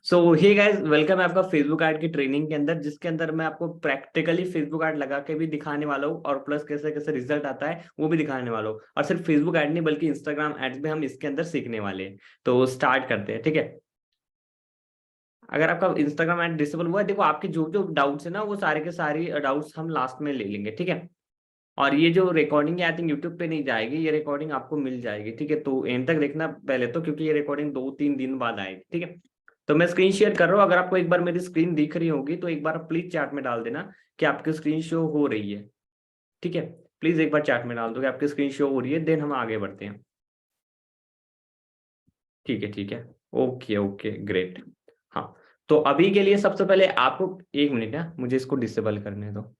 सो hey guys, welcome है आपका Facebook ad की ट्रेनिंग के अंदर, जिसके अंदर मैं आपको प्रैक्टिकली फेसबुक ऐड लगा के भी दिखाने वाला हूँ और प्लस कैसे कैसे रिजल्ट आता है वो भी दिखाने वाला हूँ। और सिर्फ फेसबुक ऐड नहीं बल्कि इंस्टाग्राम एड्स भी हम इसके अंदर सीखने वाले हैं। तो स्टार्ट करते हैं, ठीक है। अगर आपका इंस्टाग्राम ऐड डिसेबल हुआ है, देखो आपके जो जो डाउट्स है ना वो सारे के सारे डाउट्स हम लास्ट में ले लेंगे, ठीक है। और ये जो रिकॉर्डिंग है आई थिंक यूट्यूब पे नहीं जाएगी, ये रिकॉर्डिंग आपको मिल जाएगी, ठीक है। तो एंड तक देखना पहले तो, क्योंकि ये रिकॉर्डिंग 2-3 दिन बाद आएगी, ठीक है। तो मैं स्क्रीन शेयर कर रहा हूँ, अगर आपको एक बार मेरी स्क्रीन दिख रही होगी तो एक बार प्लीज चैट में डाल देना कि आपकी स्क्रीन शो हो रही है, ठीक है। प्लीज एक बार चैट में डाल दो कि आपकी स्क्रीन शो हो रही है, देन हम आगे बढ़ते हैं। ठीक है, ठीक है। Okay okay, great. हाँ, तो अभी के लिए सबसे पहले आपको 1 मिनट है, मुझे इसको डिसेबल करने दो।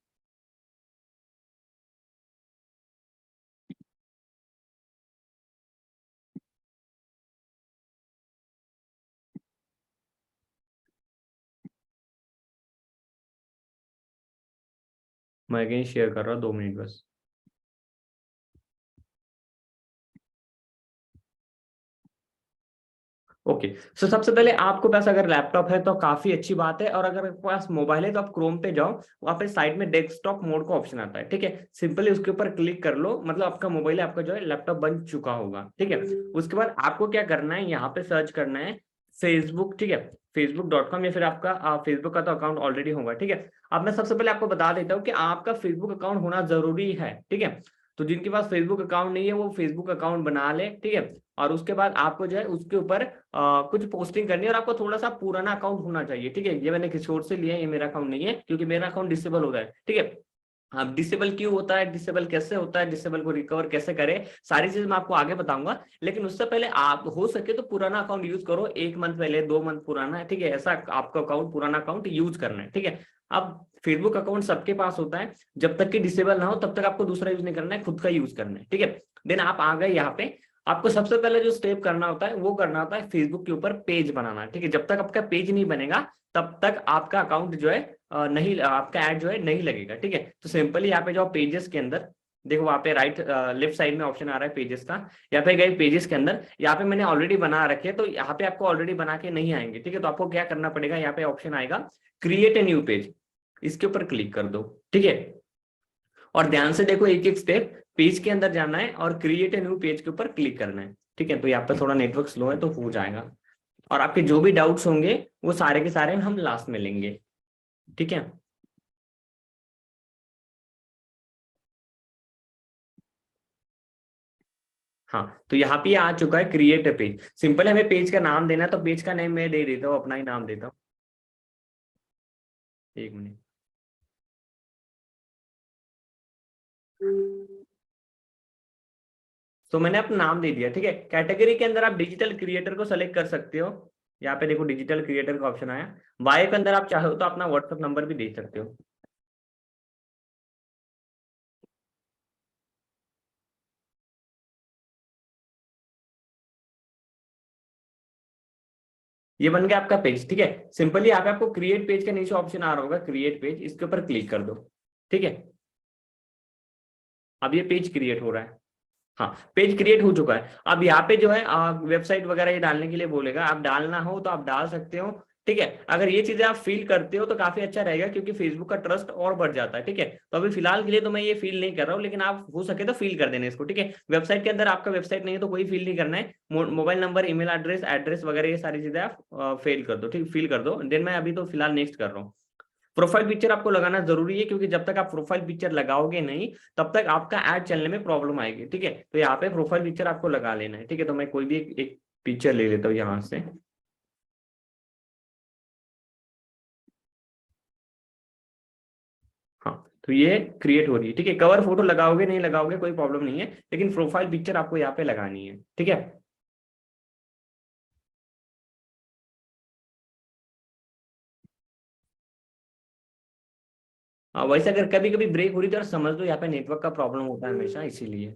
मैं अगेन शेयर कर रहा हूँ, 2 मिनट बस। ओके। सो सबसे पहले आपके पास अगर लैपटॉप है तो काफी अच्छी बात है, और अगर आपके पास मोबाइल है तो आप क्रोम पे जाओ, वहां पे साइड में डेस्कटॉप मोड का ऑप्शन आता है, ठीक है। सिंपली उसके ऊपर क्लिक कर लो, मतलब आपका मोबाइल आपका जो है लैपटॉप बन चुका होगा, ठीक है। उसके बाद आपको क्या करना है, यहाँ पे सर्च करना है फेसबुक, ठीक है। facebook.com, या फिर आपका फेसबुक का तो अकाउंट ऑलरेडी होगा, ठीक है। अब मैं सबसे पहले आपको बता देता हूँ कि आपका फेसबुक अकाउंट होना जरूरी है, ठीक है। तो जिनके पास फेसबुक अकाउंट नहीं है वो फेसबुक अकाउंट बना ले, ठीक है। और उसके बाद आपको जो है उसके ऊपर कुछ पोस्टिंग करनी है, और आपको थोड़ा सा पुराना अकाउंट होना चाहिए, ठीक है। ये मैंने किसी और से लिया है, ये मेरा अकाउंट नहीं है, क्योंकि मेरा अकाउंट डिसेबल हो रहा है, ठीक है। अब डिसेबल क्यों होता है, डिसेबल कैसे होता है, डिसेबल को रिकवर कैसे करें, सारी चीज मैं आपको आगे बताऊंगा। लेकिन उससे पहले आप हो सके तो पुराना अकाउंट यूज करो, 1 मंथ पहले, 2 मंथ पुराना है, ठीक है। ऐसा आपका अकाउंट, पुराना अकाउंट यूज करना है, ठीक है। अब फेसबुक अकाउंट सबके पास होता है, जब तक कि डिसेबल ना हो तब तक आपको दूसरा यूज नहीं करना है, खुद का यूज करना है, ठीक है। देन आप आ गए यहाँ पे। आपको सबसे पहले जो स्टेप करना होता है वो करना होता है फेसबुक के ऊपर पेज बनाना, ठीक है। जब तक आपका पेज नहीं बनेगा तब तक आपका अकाउंट जो है नहीं, आपका ऐड जो है नहीं लगेगा, ठीक है। तो सिंपली यहाँ पे जाओ पेजेस के अंदर, देखो वहाँ पे राइट लेफ्ट साइड में ऑप्शन आ रहा है पेजेस का। यहाँ पे गए पेजेस के अंदर, यहाँ पे मैंने ऑलरेडी बना रखे है, तो यहाँ पे आपको ऑलरेडी बना के नहीं आएंगे, ठीक है। तो आपको क्या करना पड़ेगा, यहाँ पे ऑप्शन आएगा क्रिएट ए न्यू पेज, इसके ऊपर क्लिक कर दो, ठीक है। और ध्यान से देखो, एक एक स्टेप, पेज के अंदर जाना है और क्रिएट ए न्यू पेज के ऊपर क्लिक करना है, ठीक है। तो यहाँ पे थोड़ा नेटवर्क स्लो है तो हो जाएगा। और आपके जो भी डाउट्स होंगे वो सारे के सारे हम लास्ट में लेंगे, ठीक है। हाँ, तो यहाँ पे आ चुका है क्रिएट अ पेज। सिंपल हमें पेज का नाम देना है, तो पेज का नेम मैं दे देता हूँ, अपना ही नाम देता हूँ। 1 मिनट। तो मैंने अपना नाम दे दिया, ठीक है। कैटेगरी के अंदर आप डिजिटल क्रिएटर को सेलेक्ट कर सकते हो। यहाँ पे देखो डिजिटल क्रिएटर का ऑप्शन आया। बायो के अंदर आप चाहो तो अपना व्हाट्सएप नंबर भी दे सकते हो। ये बन गया आपका पेज, ठीक है। सिंपली यहाँ पे आपको क्रिएट पेज के नीचे ऑप्शन आ रहा होगा क्रिएट पेज, इसके ऊपर क्लिक कर दो, ठीक है। अब ये पेज क्रिएट हो रहा है। हाँ, पेज क्रिएट हो चुका है। अब यहाँ पे जो है वेबसाइट वगैरह ये डालने के लिए बोलेगा, आप डालना हो तो आप डाल सकते हो, ठीक है। अगर ये चीजें आप फील करते हो तो काफी अच्छा रहेगा, क्योंकि फेसबुक का ट्रस्ट और बढ़ जाता है, ठीक है। तो अभी फिलहाल के लिए तो मैं ये फील नहीं कर रहा हूँ, लेकिन आप हो सके तो फील कर देना इसको, ठीक है। वेबसाइट के अंदर आपका वेबसाइट नहीं है तो कोई फील नहीं करना है। Mobile number, email address, address वगैरह ये सारी चीजें आप फेल कर दो, ठीक, फील कर दो। देन मैं अभी तो फिलहाल नेक्स्ट कर रहा हूँ। प्रोफाइल पिक्चर आपको लगाना जरूरी है, क्योंकि जब तक आप प्रोफाइल पिक्चर लगाओगे नहीं तब तक आपका ऐड चलने में प्रॉब्लम आएगी, ठीक है। तो यहाँ पे प्रोफाइल पिक्चर आपको लगा लेना है, ठीक है। तो मैं कोई भी एक पिक्चर ले लेता हूँ यहाँ से। हाँ, तो ये क्रिएट हो रही है, ठीक है। कवर फोटो लगाओगे नहीं लगाओगे कोई प्रॉब्लम नहीं है, लेकिन प्रोफाइल पिक्चर आपको यहाँ पे लगानी है, ठीक है। वैसे अगर कभी कभी ब्रेक हो रही है तो समझ लो यहाँ पे नेटवर्क का प्रॉब्लम होता है हमेशा, इसीलिए।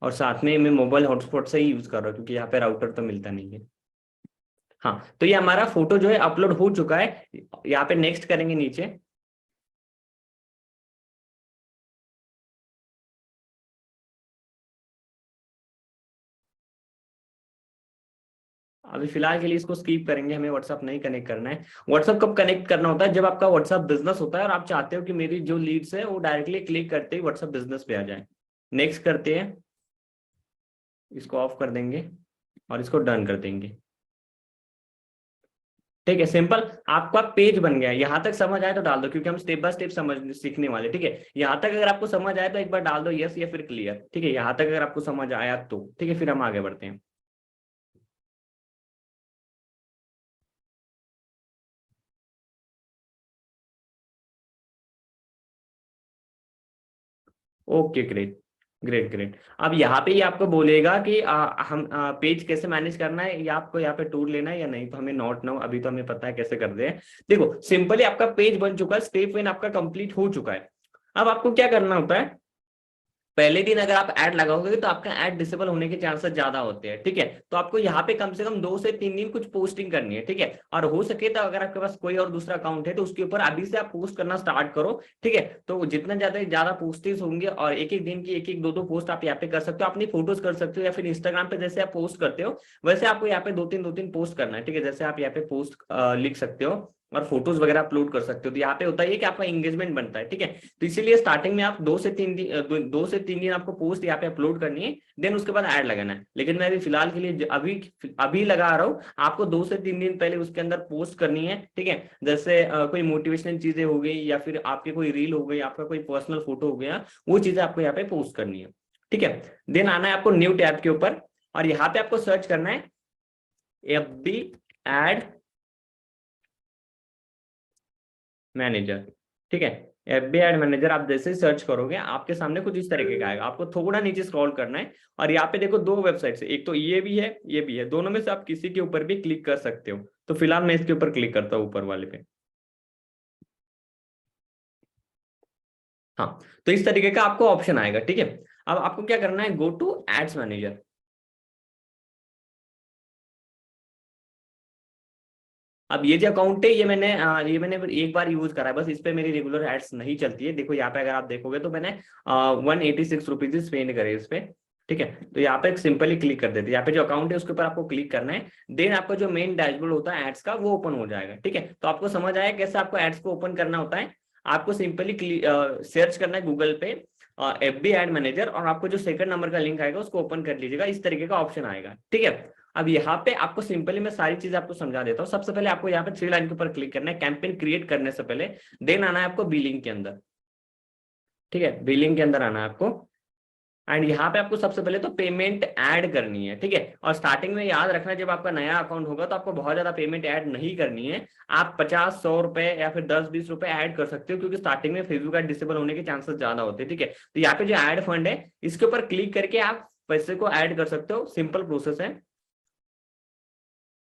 और साथ में मैं मोबाइल हॉटस्पॉट से ही यूज कर रहा हूँ, क्योंकि यहाँ पे राउटर तो मिलता नहीं है। हाँ, तो ये हमारा फोटो जो है अपलोड हो चुका है। यहाँ पे नेक्स्ट करेंगे नीचे। अभी फिलहाल के लिए इसको स्किप करेंगे, हमें व्हाट्सअप नहीं कनेक्ट करना है। व्हाट्सअप कब कनेक्ट करना होता है, जब आपका व्हाट्सअप बिजनेस होता है और आप चाहते हो कि मेरी जो लीड्स है वो डायरेक्टली क्लिक करते ही व्हाट्सअप बिजनेस पे आ जाए। नेक्स्ट करते हैं, इसको ऑफ कर देंगे और इसको डन कर देंगे। ठीक है, सिंपल, आपका पेज बन गया है। यहाँ तक समझ आए तो डाल दो, क्योंकि हम स्टेप बाय स्टेप समझ सीखने वाले। ठीक है, यहाँ तक अगर आपको समझ आए तो एक बार डाल दो यस या फिर क्लियर। ठीक है, यहाँ तक अगर आपको समझ आया तो ठीक है, फिर हम आगे बढ़ते हैं। Okay, great great great. अब यहाँ पे ही आपको बोलेगा कि हम पेज कैसे मैनेज करना है, या आपको यहाँ पे टूल लेना है या नहीं। तो हमें नॉट नो, अभी तो हमें पता है कैसे कर दे। देखो सिंपली आपका पेज बन चुका है, स्टेप 1 आपका कंप्लीट हो चुका है। अब आपको क्या करना होता है, पहले दिन अगर आप ऐड लगाओगे तो आपका ऐड डिसेबल होने के चांसेस ज्यादा होते हैं। ठीक है, तो आपको यहाँ पे कम से कम 2 से 3 दिन कुछ पोस्टिंग करनी है। ठीक है, और हो सके तो अगर आपके पास कोई और दूसरा अकाउंट है तो उसके ऊपर अभी से आप पोस्ट करना स्टार्ट करो। ठीक है, तो जितना ज्यादा ज्यादा पोस्टेज होंगे और एक एक दिन की एक एक दो दो पोस्ट आप यहाँ पे कर सकते हो, अपनी फोटोज कर सकते हो, या फिर इंस्टाग्राम पे जैसे आप पोस्ट करते हो वैसे आपको यहाँ पे दो तीन पोस्ट करना है। ठीक है, जैसे आप यहाँ पे पोस्ट लिख सकते हो और फोटोज वगैरह अपलोड कर सकते हो। तो यहाँ पे होता है कि आपका एंगेजमेंट बनता है। ठीक है, तो इसीलिए स्टार्टिंग में आप 2 से 3 दिन आपको पोस्ट यहाँ पे अपलोड करनी है, देन उसके बाद ऐड लगाना है। लेकिन मैं अभी फिलहाल के लिए अभी अभी लगा रहा हूँ, आपको 2 से 3 दिन पहले उसके अंदर पोस्ट करनी है। ठीक है, जैसे कोई मोटिवेशनल चीजें हो गई, या फिर आपके कोई रील हो गई, आपका कोई पर्सनल फोटो हो गया, वो चीजें आपको यहाँ पे पोस्ट करनी है। ठीक है, देन आना है आपको न्यू टैब के ऊपर, और यहाँ पे आपको सर्च करना है FB एड मैनेजर। ठीक है, FB एड मैनेजर आप जैसे ही सर्च करोगे आपके सामने कुछ इस तरीके का आएगा। आपको थोड़ा नीचे स्क्रॉल करना है, और यहाँ पे देखो 2 वेबसाइट्स है, एक तो ये भी है ये भी है, दोनों में से आप किसी के ऊपर भी क्लिक कर सकते हो। तो फिलहाल मैं इसके ऊपर क्लिक करता हूँ, ऊपर वाले पे। हाँ, तो इस तरीके का आपको ऑप्शन आएगा। ठीक है, अब आपको क्या करना है, गो टू एड्स मैनेजर। अब ये जो अकाउंट है ये मैंने एक बार यूज करा है बस, इस पे मेरी रेगुलर एड्स नहीं चलती है। देखो यहाँ पे अगर आप देखोगे तो मैंने 186 रुपीज स्पेंड करे इस पे। ठीक है, तो यहाँ पे सिंपली क्लिक कर देते हैं, यहाँ पे जो अकाउंट है उसके ऊपर आपको क्लिक करना है। देन आपका जो मेन डैशबोर्ड होता है एड्स का वो ओपन हो जाएगा। ठीक है, तो आपको समझ आया कैसे आपको एड्स को ओपन करना होता है। आपको सिंपली सर्च करना है गूगल पे FB एड मैनेजर, और आपको जो सेकंड नंबर का लिंक आएगा उसको ओपन कर लीजिएगा, इस तरीके का ऑप्शन आएगा। ठीक है, अब यहाँ पे आपको सिंपली मैं सारी चीजें आपको समझा देता हूँ। सबसे पहले आपको यहाँ पे 3 लाइन के ऊपर क्लिक करना है कैंपेन क्रिएट करने से पहले। देन आना है आपको बिलिंग के अंदर। ठीक है, बिलिंग के अंदर आना है आपको, एंड यहाँ पे आपको सबसे पहले तो पेमेंट ऐड करनी है। ठीक है, और स्टार्टिंग में याद रखना जब आपका नया अकाउंट होगा तो आपको बहुत ज्यादा पेमेंट ऐड नहीं करनी है। आप 50-100 रुपए या फिर 10-20 रुपए ऐड कर सकते हो, क्योंकि स्टार्टिंग में फेसबुक ऐड डिसेबल होने के चांसेस ज्यादा होते हैं। ठीक है, तो यहाँ पे जो ऐड फंड है इसके ऊपर क्लिक करके आप पैसे को ऐड कर सकते हो, सिंपल प्रोसेस है।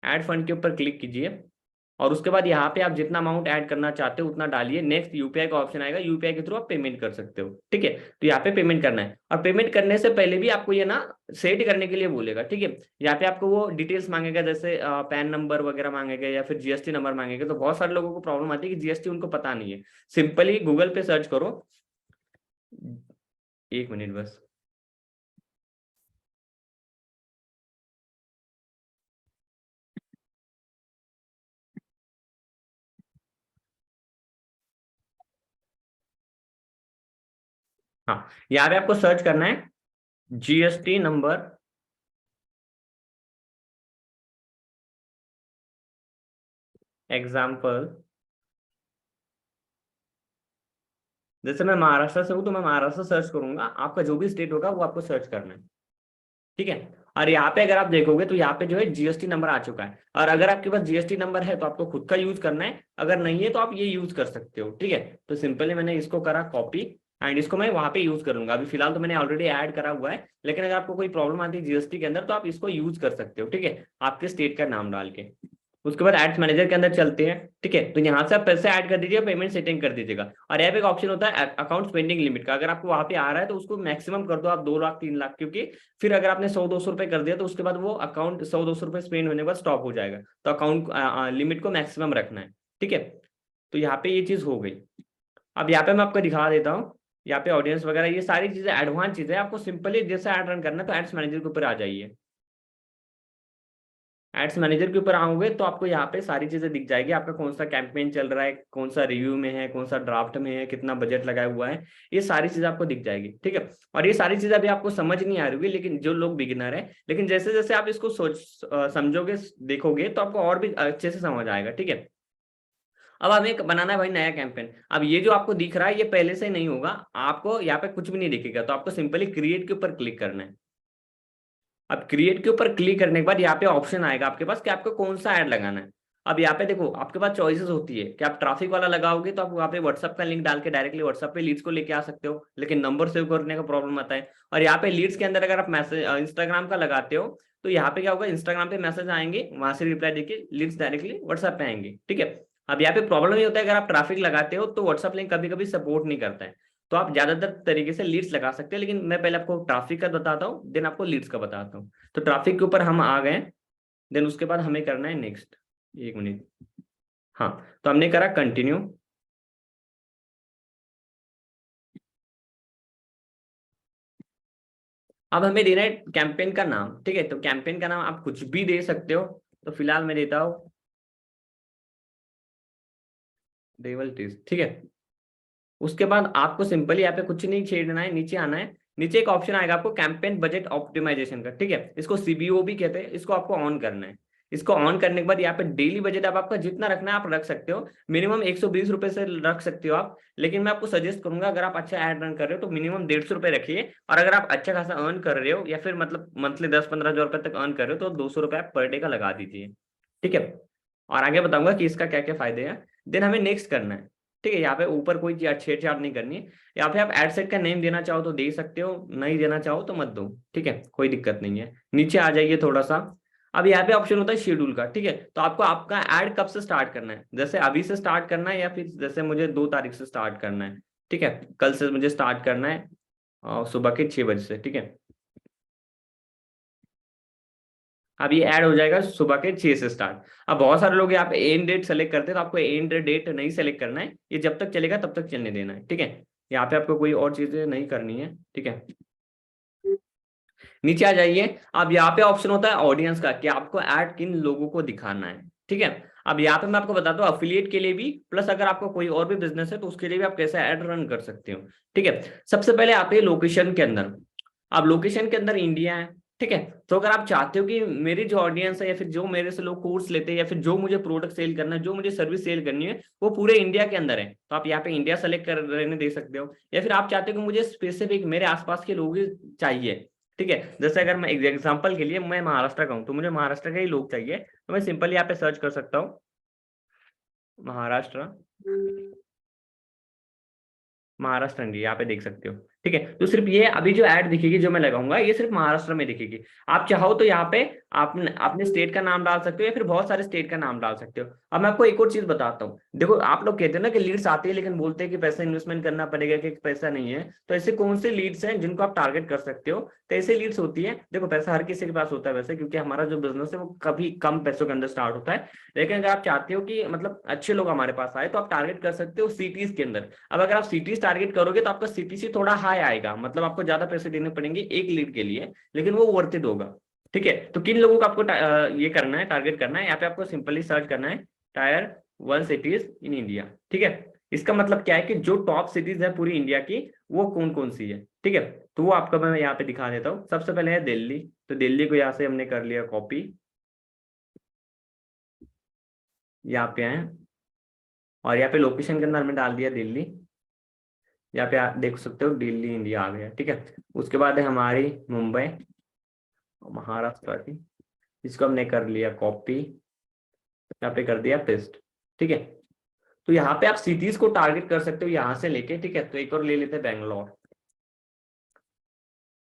ऐड फंड के ऊपर क्लिक कीजिए, और उसके बाद यहाँ पे आप जितना अमाउंट ऐड करना चाहते हो उतना डालिए। नेक्स्ट UPI का ऑप्शन आएगा, UPI के थ्रू आप पेमेंट कर सकते हो। ठीक है, तो यहाँ पे पेमेंट करना है, और पेमेंट करने से पहले भी आपको ये ना सेट करने के लिए बोलेगा। ठीक है, यहाँ पे आपको वो डिटेल्स मांगेगा, जैसे पैन नंबर वगैरह मांगेगा, या फिर GST नंबर मांगेगा। तो बहुत सारे लोगों को प्रॉब्लम आती है कि GST उनको पता नहीं है। सिंपली गूगल पे सर्च करो, 1 मिनट बस। हाँ, यहाँ पे आपको सर्च करना है GST नंबर एग्जाम्पल। जैसे मैं महाराष्ट्र से हूँ तो मैं महाराष्ट्र सर्च करूंगा, आपका जो भी स्टेट होगा वो आपको सर्च करना है। ठीक है, और यहाँ पे अगर आप देखोगे तो यहाँ पे जो है GST नंबर आ चुका है, और अगर आपके पास GST नंबर है तो आपको खुद का यूज करना है, अगर नहीं है तो आप ये यूज कर सकते हो। ठीक है, तो सिंपली मैंने इसको करा कॉपी, एंड इसको मैं वहां पे यूज करूंगा। अभी फिलहाल तो मैंने ऑलरेडी ऐड करा हुआ है, लेकिन अगर आपको कोई प्रॉब्लम आती है GST के अंदर तो आप इसको यूज कर सकते हो। ठीक है, आपके स्टेट का नाम डाल के। उसके बाद एड्स मैनेजर के अंदर चलते हैं। ठीक है, तो यहाँ से आप पैसे ऐड कर दीजिए, पेमेंट सेटिंग कर दीजिएगा, और यहाँ पे एक ऑप्शन होता है अकाउंट स्पेंडिंग लिमिट का। अगर आपको वहां पे आ रहा है तो उसको मैक्सिमम कर दो आप 2 लाख 3 लाख, क्योंकि फिर अगर आपने 100-200 रुपए कर दिया तो उसके बाद वो अकाउंट 100-200 रुपए स्पेंड होने के बाद स्टॉप हो जाएगा। तो अकाउंट लिमिट को मैक्सिमम रखना है। ठीक है, तो यहाँ पे ये चीज हो गई। अब यहाँ पे मैं आपको दिखा देता हूँ, यहाँ पे ऑडियंस वगैरह ये सारी चीजें एडवांस चीजें, आपको सिंपली जैसे ऐड रन करना है तो एड्स मैनेजर के ऊपर आ जाइए। एड्स मैनेजर के ऊपर आओगे तो आपको यहाँ पे सारी चीजें दिख जाएगी, आपका कौन सा कैंपेन चल रहा है, कौन सा रिव्यू में है, कौन सा ड्राफ्ट में है, कितना बजट लगाया हुआ है, ये सारी चीजें आपको दिख जाएगी। ठीक है, और ये सारी चीजें अभी आपको समझ नहीं आ रही होगी, लेकिन जो लोग बिगिनर है, लेकिन जैसे जैसे आप इसको समझोगे, देखोगे, तो आपको और भी अच्छे से समझ आएगा। ठीक है, अब हमें एक बनाना है भाई नया कैंपेन। अब ये जो आपको दिख रहा है ये पहले से नहीं होगा, आपको यहाँ पे कुछ भी नहीं दिखेगा, तो आपको सिंपली क्रिएट के ऊपर क्लिक करना है। अब क्रिएट के ऊपर क्लिक करने के बाद यहाँ पे ऑप्शन आएगा आपके पास कि आपको कौन सा ऐड लगाना है। अब यहाँ पे देखो आपके पास चॉइसेस होती है कि आप ट्रैफिक वाला लगाओगे तो आप वहाँ पे व्हाट्सअप का लिंक डाल के डायरेक्टली व्हाट्सअप पे लीड्स को लेके आ सकते हो, लेकिन नंबर सेव करने का प्रॉब्लम आता है। और यहाँ पे लीड्स के अंदर अगर आप मैसेज इंस्टाग्राम का लगाते हो तो यहाँ पे क्या होगा, इंस्टाग्राम पे मैसेज आएंगे, वहां से रिप्लाई देके लीड्स डायरेक्टली व्हाट्सअप पे आएंगे। ठीक है, अब यहाँ पे प्रॉब्लम ये होता है, अगर आप ट्रैफिक लगाते हो तो व्हाट्सअप लिंक कभी कभी सपोर्ट नहीं करता है, तो आप ज्यादातर तरीके से लीड्स लगा सकते हैं, लेकिन मैं पहले आपको ट्रैफिक का बताता हूँ, देन आपको लीड्स का बताता हूँ। तो ट्रैफिक के ऊपर हम आ गए, देन उसके बाद हमें करना है नेक्स्ट। एक मिनट, हाँ, तो हमने करा कंटिन्यू। अब हमें देना है कैंपेन का नाम। ठीक है, तो कैंपेन का नाम आप कुछ भी दे सकते हो, तो फिलहाल मैं देता हूँ डेवल टेस्ट। ठीक है, उसके बाद आपको सिंपली यहाँ पे कुछ नहीं छेड़ना है, नीचे आना है। नीचे एक ऑप्शन आएगा आपको कैंपेन बजट ऑप्टिमाइजेशन का। ठीक है, इसको सीबीओ भी कहते हैं, इसको आपको ऑन करना है। इसको ऑन करने के बाद यहाँ पे डेली बजट अब आपका जितना रखना है आप रख सकते हो, मिनिमम 120 रुपए से रख सकते हो आप, लेकिन मैं आपको सजेस्ट करूंगा अगर आप अच्छा एड रन कर रहे हो तो मिनिमम 150 रुपए रखिए, और अगर आप अच्छा खासा अर्न कर रहे हो या फिर मतलब मंथली 10-15 हज़ार रुपए तक अर्न कर रहे हो तो 200 रुपए आप पर डे का लगा दीजिए। ठीक है, और आगे बताऊंगा कि इसका क्या क्या फायदे हैं। देन हमें नेक्स्ट करना है। ठीक है, यहाँ पे ऊपर कोई छेड़छाड़ नहीं करनी है। यहाँ पे आप एड सेट का नेम देना चाहो तो दे सकते हो, नहीं देना चाहो तो मत दो। ठीक है, कोई दिक्कत नहीं है। नीचे आ जाइए थोड़ा सा। अब यहाँ पे ऑप्शन होता है शेड्यूल का। ठीक है, तो आपको आपका ऐड कब से स्टार्ट करना है, जैसे अभी से स्टार्ट करना है या फिर जैसे मुझे 2 तारीख से स्टार्ट करना है। ठीक है, कल से मुझे स्टार्ट करना है सुबह के 6 बजे से। ठीक है, अब ये ऐड हो जाएगा सुबह के 6 से स्टार्ट। अब बहुत सारे लोग यहाँ पे एंड डेट सेलेक्ट करते हैं, तो आपको एंड डेट नहीं सेलेक्ट करना है, ये जब तक चलेगा तब तक चलने देना है। ठीक है, यहाँ पे आपको कोई और चीजें नहीं करनी है। ठीक है, नीचे आ जाइए। अब यहाँ पे ऑप्शन होता है ऑडियंस का, कि आपको ऐड किन लोगों को दिखाना है। ठीक है, अब यहाँ पे मैं आपको बताता हूँ अफिलिएट के लिए भी, प्लस अगर आपको कोई और भी बिजनेस है तो उसके लिए भी आप कैसे ऐड रन कर सकते हो। ठीक है, सबसे पहले आते हैं लोकेशन के अंदर। अब लोकेशन के अंदर इंडिया है। ठीक है, तो अगर आप चाहते हो कि मेरी जो ऑडियंस है या फिर जो मेरे से लोग कोर्स लेते हैं या फिर जो मुझे प्रोडक्ट सेल करना है, जो मुझे सर्विस सेल करनी है, वो पूरे इंडिया के अंदर है, तो आप यहाँ पे इंडिया सेलेक्ट कर रहने दे सकते हो। या फिर आप चाहते हो कि मुझे स्पेसिफिक मेरे आसपास के लोग ही चाहिए। ठीक है, जैसे अगर मैं एग्जाम्पल के लिए मैं महाराष्ट्र का हूँ तो मुझे महाराष्ट्र के ही लोग चाहिए, तो मैं सिंपल यहाँ पे सर्च कर सकता हूँ महाराष्ट्र। महाराष्ट्र जी यहाँ पे देख सकते हो। ठीक है, तो सिर्फ ये अभी जो ऐड दिखेगी जो मैं लगाऊंगा ये सिर्फ महाराष्ट्र में दिखेगी। आप चाहो तो यहाँ पे आपने अपने स्टेट का नाम डाल सकते हो या फिर बहुत सारे स्टेट का नाम डाल सकते हो। अब मैं आपको एक और चीज बताता हूँ, देखो आप लोग कहते हैं ना कि लीड्स आती है लेकिन बोलते हैं कि पैसा इन्वेस्टमेंट करना पड़ेगा, कि पैसा नहीं है, तो ऐसे कौन से लीड्स हैं जिनको आप टारगेट कर सकते हो। तो ऐसे लीड्स होती है, देखो पैसा हर किसी के पास होता है वैसे, क्योंकि हमारा जो बिजनेस है वो कभी कम पैसों के अंदर स्टार्ट होता है, लेकिन अगर आप चाहते हो कि मतलब अच्छे लोग हमारे पास आए तो आप टारगेट कर सकते हो सिटीज के अंदर। अब अगर आप सिटीज टारगेट करोगे तो आपका सीटीसी थोड़ा हाई आएगा, मतलब आपको ज्यादा पैसे देने पड़ेंगे एक लीड के लिए, लेकिन वो वर्थ इट होगा। ठीक है, तो किन लोगों को आपको ये करना है, टारगेट करना है, यहाँ पे आपको सिंपली सर्च करना है टायर 1 सिटीज इन इंडिया। ठीक है, इसका मतलब क्या है कि जो टॉप सिटीज है पूरी इंडिया की वो कौन कौन सी है। ठीक है, तो वो आपको मैं यहाँ पे दिखा देता हूँ। सबसे पहले है दिल्ली, तो दिल्ली को यहाँ से हमने कर लिया कॉपी, यहाँ पे आए और यहाँ पे लोकेशन के अंदर हमने डाल दिया दिल्ली। यहाँ पे आप देख सकते हो दिल्ली इंडिया आ गया। ठीक है, उसके बाद है हमारी मुंबई महाराष्ट्र की, इसको हमने कर लिया कॉपी, यहाँ पे कर दिया पेस्ट। ठीक है, तो यहाँ पे आप सिटीज को टारगेट कर सकते हो यहाँ से लेके। ठीक है, तो एक और ले लेते हैं बेंगलोर,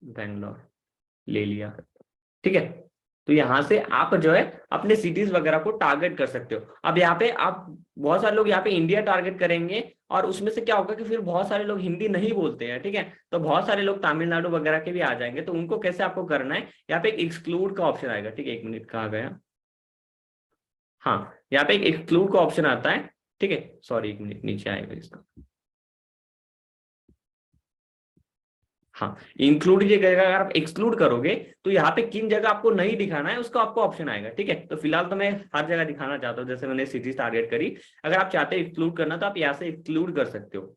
बेंगलोर ले लिया। ठीक है, तो यहाँ से आप जो है अपने सिटीज वगैरह को टारगेट कर सकते हो। अब यहाँ पे आप बहुत सारे लोग यहाँ पे इंडिया टारगेट करेंगे, और उसमें से क्या होगा कि फिर बहुत सारे लोग हिंदी नहीं बोलते हैं। ठीक है, तो बहुत सारे लोग तमिलनाडु वगैरह के भी आ जाएंगे, तो उनको कैसे आपको करना है, यहाँ पे एक एक्सक्लूड का ऑप्शन आएगा। ठीक है, एक मिनट कहाँ गया, हाँ, यहाँ पे एक एक्सक्लूड का ऑप्शन आता है। ठीक है, सॉरी एक मिनट नीचे आएगा इसका, हाँ, इंक्लूड ये करेगा। अगर आप एक्सक्लूड करोगे तो यहाँ पे किन जगह आपको नहीं दिखाना है उसका आपको ऑप्शन आएगा, ठीक है। तो फिलहाल तो मैं हर जगह दिखाना चाहता हूँ, जैसे मैंने सिटीज टारगेट करी। अगर आप चाहते हैं एक्सक्लूड करना तो आप यहाँ से एक्सक्लूड कर सकते हो।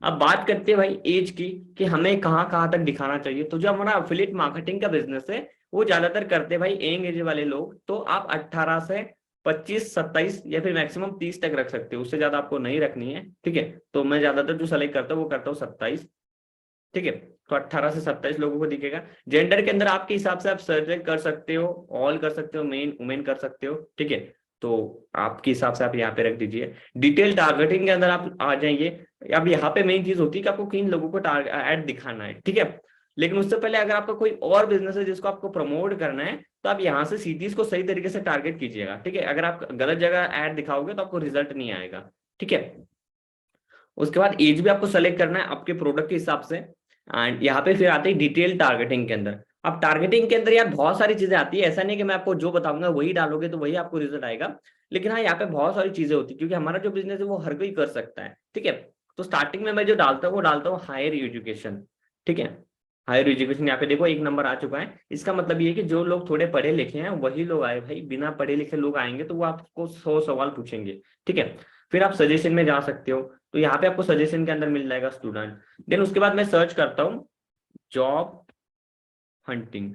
अब बात करते हैं भाई एज की, कि हमें कहाँ कहाँ तक दिखाना चाहिए। तो जो हमारा एफिलिएट मार्केटिंग का बिजनेस है वो ज्यादातर करते हैं भाई यंग एज वाले लोग। तो आप 18 से 25, 27 या फिर मैक्सिमम 30 तक रख सकते हो, उससे ज्यादा आपको नहीं रखनी है, ठीक है। तो मैं ज्यादातर जो सेलेक्ट करता हूँ वो करता हूँ 27, ठीक है। तो 18 से 27 लोगों को दिखेगा। जेंडर के अंदर आपके हिसाब से आप सेलेक्ट कर सकते हो, ऑल कर सकते हो, मेन वुमेन कर सकते हो, ठीक है। तो आपके हिसाब से आप यहाँ पे रख दीजिए। डिटेल टारगेटिंग के अंदर आप आ जाइए। अब यहाँ पे मेन चीज होती है कि आपको किन लोगों को ऐड दिखाना है, ठीक है। लेकिन उससे पहले अगर आपका कोई और बिजनेस है जिसको आपको प्रमोट करना है तो आप यहाँ से सिटीज को सही तरीके से टारगेट कीजिएगा, ठीक है। अगर आप गलत जगह ऐड दिखाओगे तो आपको रिजल्ट नहीं आएगा, ठीक है। उसके बाद एज भी आपको सेलेक्ट करना है आपके प्रोडक्ट के हिसाब से। एंड यहाँ पे फिर आते हैं डिटेल टारगेटिंग के अंदर। अब टारगेटिंग के अंदर यार बहुत सारी चीजें आती है, ऐसा नहीं कि मैं आपको जो बताऊंगा वही डालोगे तो वही आपको रिजल्ट आएगा। लेकिन हाँ, यहाँ पे बहुत सारी चीजें होती है क्योंकि हमारा जो बिजनेस है वो हर कोई कर सकता है, ठीक है। तो स्टार्टिंग में मैं जो डालता हूँ वो डालता हूँ हायर एजुकेशन, ठीक है। हायर एजुकेशन यहाँ पे देखो 1 नंबर आ चुका है। इसका मतलब ये है कि जो लोग थोड़े पढ़े लिखे हैं वही लोग आए भाई, बिना पढ़े लिखे लोग आएंगे तो वो आपको 100 सवाल पूछेंगे, ठीक है। फिर आप सजेशन में जा सकते हो। तो यहाँ पे आपको सजेशन के अंदर मिल जाएगा स्टूडेंट। देन उसके बाद मैं सर्च करता हूँ जॉब हंटिंग।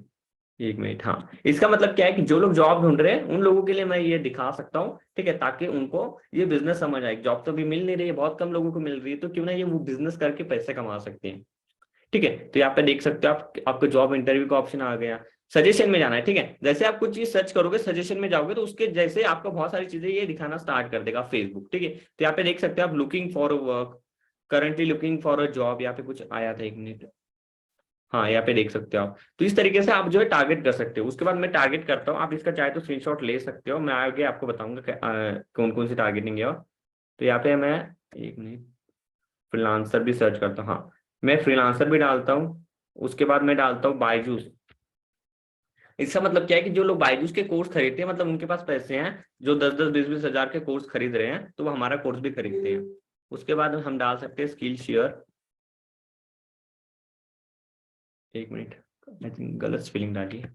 1 मिनट, हाँ। इसका मतलब क्या है कि जो लोग जॉब ढूंढ रहे हैं उन लोगों के लिए मैं ये दिखा सकता हूँ, ठीक है, ताकि उनको ये बिजनेस समझ आए। जॉब तो अभी मिल नहीं रही है, बहुत कम लोगों को मिल रही है, तो क्यों ना ये वो बिजनेस करके पैसे कमा सकते हैं, ठीक है। तो यहाँ पे देख सकते हो आप, आपको जॉब इंटरव्यू का ऑप्शन आ गया। सजेशन में जाना है, ठीक है। जैसे आप कुछ चीज सर्च करोगे सजेशन में जाओगे तो उसके जैसे आपको बहुत सारी चीजें ये दिखाना स्टार्ट कर देगा फेसबुक, ठीक है। तो यहाँ पे देख सकते हो आप looking for a work, currently looking for a job, यहाँ पे कुछ आया था, 1 मिनट। हाँ, यहाँ पे देख सकते हो आप। तो इस तरीके से आप जो है टारगेट कर सकते हो। उसके बाद मैं टारगेट करता हूँ, आप इसका चाहे तो स्क्रीनशॉट ले सकते हो, मैं आगे आपको बताऊंगा कौन कौन सी टारगेटिंग है। तो यहाँ पे मैं 1 मिनट फ्रीलांसर भी सर्च करता हूँ। हाँ, मैं फ्रीलांसर भी डालता हूँ। उसके बाद मैं डालता हूँ बायजूस। इसका मतलब क्या है कि जो लोग बायजूस के कोर्स खरीदते हैं मतलब उनके पास पैसे हैं, जो 10-10, 20-20 हजार के कोर्स खरीद रहे हैं तो वो हमारा कोर्स भी खरीदते हैं। उसके बाद हम डाल सकते हैं skill share. 1 minute, I think गलत स्पेलिंग डाली है।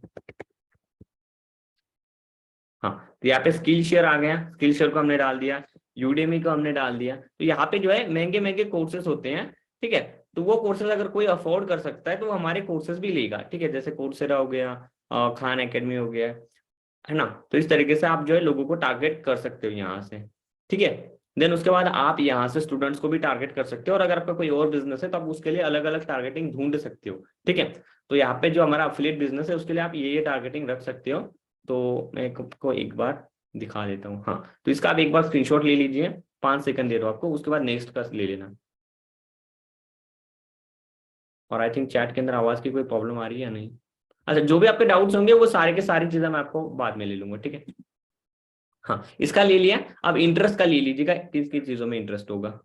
हाँ, तो यहाँ पे स्किल शेयर आ गया, स्किल शेयर को हमने डाल दिया। यूडेमी को हमने डाल दिया। तो यहाँ पे जो है महंगे महंगे कोर्सेज होते हैं, ठीक है। तो वो कोर्सेज अगर कोई अफोर्ड कर सकता है तो वो हमारे कोर्सेज भी लेगा, ठीक है। जैसे कोर्सेरा हो गया, खान एकेडमी हो गया, है ना। तो इस तरीके से आप जो है लोगों को टारगेट कर सकते हो यहाँ से, ठीक है। देन उसके बाद आप यहाँ से स्टूडेंट्स को भी टारगेट कर सकते हो, और अगर आपका कोई और बिजनेस है तो आप उसके लिए अलग अलग टारगेटिंग ढूंढ सकते हो, ठीक है। तो यहाँ पे जो हमारा अफिलिएट बिजनेस है उसके लिए आप ये टारगेटिंग रख सकते हो। तो मैं आपको एक बार दिखा देता हूँ। हाँ, तो इसका आप एक बार स्क्रीनशॉट ले लीजिए, 5 सेकंड दे दो आपको, उसके बाद नेक्स्ट का ले लेना। और आई थिंक चैट के अंदर आवाज की कोई प्रॉब्लम आ रही है या नहीं? अच्छा, जो भी आपके डाउट्स होंगे वो सारे के सारी चीजें मैं आपको बाद में ले लूंगा, ठीक है। हाँ, इसका ले लिया। अब इंटरेस्ट का ले लीजिएगा, किस किस चीजों में इंटरेस्ट होगा।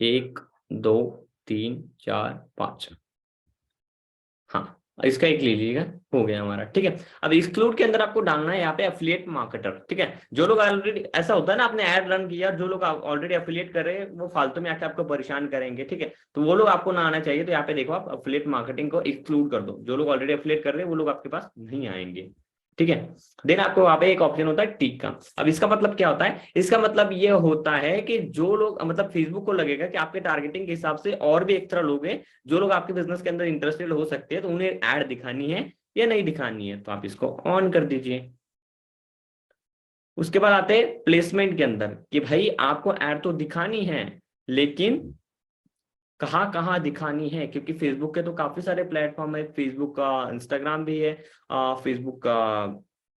1, 2, 3, 4, 5। हाँ, इसका एक ले लीजिएगा, हो गया हमारा, ठीक है। अब एक्सक्लूड के अंदर आपको डालना है यहाँ पे एफिलिएट मार्केटर, ठीक है। जो लोग ऑलरेडी, ऐसा होता है ना, आपने ऐड रन किया, जो लोग ऑलरेडी एफिलिएट कर रहे हैं वो फालतू में आके आपको परेशान करेंगे, ठीक है। तो वो लोग आपको ना आना चाहिए। तो यहाँ पे देखो, आप एफिलिएट मार्केटिंग को एक्सक्लूड कर दो, जो लोग ऑलरेडी एफिलिएट कर रहे हैं वो लोग आपके पास नहीं आएंगे, ठीक है। देन आपको वहां पे एक ऑप्शन होता है टिक का। अब इसका मतलब क्या होता है? इसका मतलब ये होता है कि जो लोग, मतलब फेसबुक को लगेगा कि आपके टारगेटिंग के हिसाब से और भी एक्स्ट्रा लोग हैं जो लोग आपके बिजनेस के अंदर इंटरेस्टेड हो सकते हैं, तो उन्हें ऐड दिखानी है या नहीं दिखानी है, तो आप इसको ऑन कर दीजिए। उसके बाद आते हैं प्लेसमेंट के अंदर कि भाई आपको ऐड तो दिखानी है, लेकिन कहाँ कहाँ दिखानी है, क्योंकि फेसबुक के तो काफी सारे प्लेटफॉर्म है, फेसबुक का, इंस्टाग्राम भी है, फेसबुक का